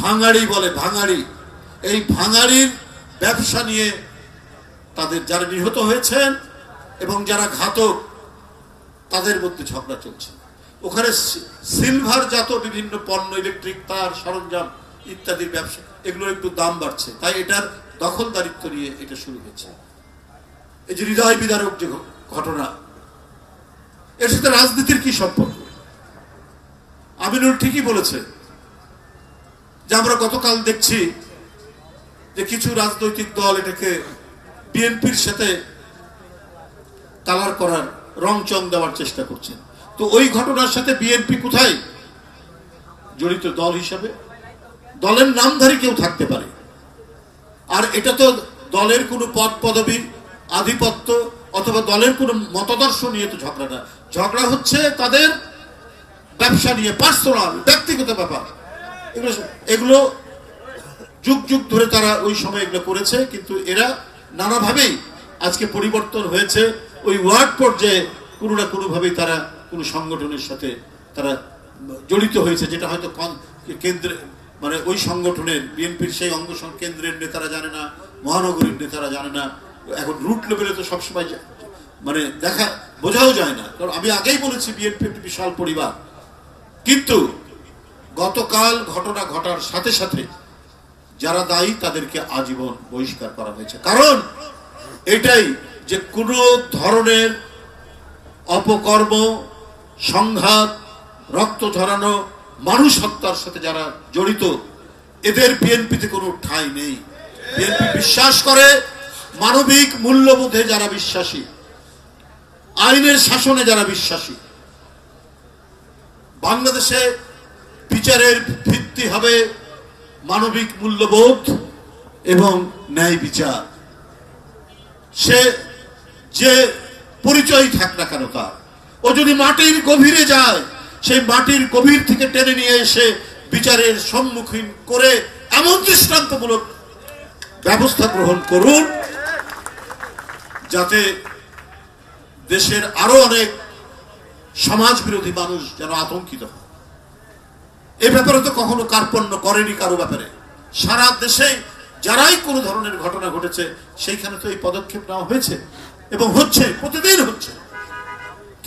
ভাঙাড়ি বলে, ভাঙাড়ি। এই ভাঙাড়ির ব্যবসা নিয়ে তাদের যারা নিহত হয়েছেন এবং যারা ঘাতক তাদের মধ্যে ঝগড়া চলছে। ওখানে সিলভার জাত বিভিন্ন পণ্য, ইলেকট্রিক তার, সরঞ্জাম ইত্যাদির ব্যবসা, এগুলোর একটু দাম বাড়ছে, তাই এটার দখলদারিত্ব নিয়ে এটা শুরু হয়েছে। এই যে হৃদয় বিদারক যে ঘটনা, এর সাথে রাজনীতির কি সম্পর্ক? আমিনুল ঠিকই বলেছে যে আমরা গতকাল দেখছি যে কিছু রাজনৈতিক দল এটাকে বিএনপির সাথে কালার করার, রংচং দেওয়ার চেষ্টা করছেন। তো ওই ঘটনার সাথে বিএনপি কোথায় জড়িত দল হিসাবে? দলের নামধারী কেউ থাকতে পারে, আর এটা তো দলের কোনো পদ পদবী, আধিপত্য অথবা দলের কোনো মতাদর্শ নিয়ে তো ঝগড়া না। ঝগড়া হচ্ছে তাদের ব্যবসা নিয়ে, পার্সোনাল, ব্যক্তিগত ব্যাপার। এগুলো যুগ যুগ ধরে তারা ওই সময় এগুলো করেছে, কিন্তু এরা নানাভাবেই আজকে পরিবর্তন হয়েছে। ওই ওয়ার্ড পর্যায়ে কোনো না কোনোভাবেই তারা কোনো সংগঠনের সাথে তারা জড়িত হয়েছে, যেটা হয়তো কেন্দ্রে, মানে ওই সংগঠনের বিএনপির সেই অঙ্গ কেন্দ্রের নেতারা জানে না, মহানগরীর নেতারা জানে না। এখন রুট লেভেলে তো সবসময় মানে বোঝাও যায় না, কারণ আমি আগেই বলেছি বিএনপি একটি বিশাল পরিবার। কিন্তু গতকাল ঘটনা ঘটার সাথে সাথে যারা দায়ী তাদেরকে আজীবন বহিষ্কার করা হয়েছে। কারণ এটাই যে কোনো ধরনের অপকর্ম, সংঘাত, রক্ত ঝরানো, মানুষ হত্যার সাথে যারা জড়িত, এদের বিএনপিতে কোনো ঠাঁই নেই। বিএনপি বিশ্বাস করে মানবিক মূল্যবোধে যারা বিশ্বাসী, আইনের শাসনে যারা বিশ্বাসী। বাংলাদেশে বিচারের ভিত্তি হবে মানবিক মূল্যবোধ এবং ন্যায় বিচার। সে যে পরিচয় থাক না কেন তার, ও যদি মাটির গভীরে যায়, সেই মাটির গভীর থেকে টেনে নিয়ে এসে বিচারের সম্মুখীন করে এমন দৃষ্টান্তমূলক ব্যবস্থা গ্রহণ করুন যাতে দেশের আরো অনেক সমাজ বিরোধী মানুষ যেন আতঙ্কিত হয়। এ ব্যাপারে তো কখনো কার্পণ্য করেনি কারো ব্যাপারে। সারা দেশে যারাই কোনো ধরনের ঘটনা ঘটেছে সেইখানে তো এই পদক্ষেপ নেওয়া হয়েছে এবং হচ্ছে, প্রতিদিন হচ্ছে।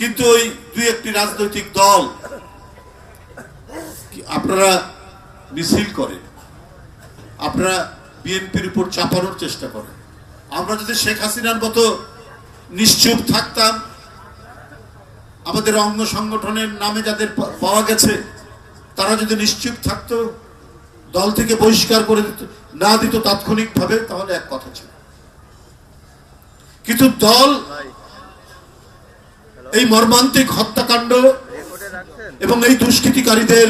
কিন্তু ওই দুই একটি রাজনৈতিক দল আপনারা মিছিল করেন, আপনারা বিএনপির উপর চাপানোর চেষ্টা করেন। আমরা যদি শেখ হাসিনার মতো নিশ্চুপ থাকতাম, আমাদের অঙ্গ সংগঠনের নামে যাদের পাওয়া গেছে তারা যদি নিশ্চুপ থাকতো, দল থেকে বহিষ্কার করে দিত না দিত তাৎক্ষণিকভাবে, তাহলে এক কথা ছিল। কিন্তু দল এই মর্মান্তিক হত্যাকাণ্ড এবং এই দুষ্কৃতিকারীদের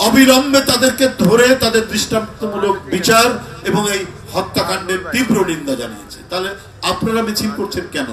অবিলম্বে তাদেরকে ধরে তাদের দৃষ্টান্তমূলক বিচার এবং এই হত্যাকাণ্ডের তীব্র নিন্দা জানিয়েছে। তাহলে আপনারা মিছিল করছেন কেন?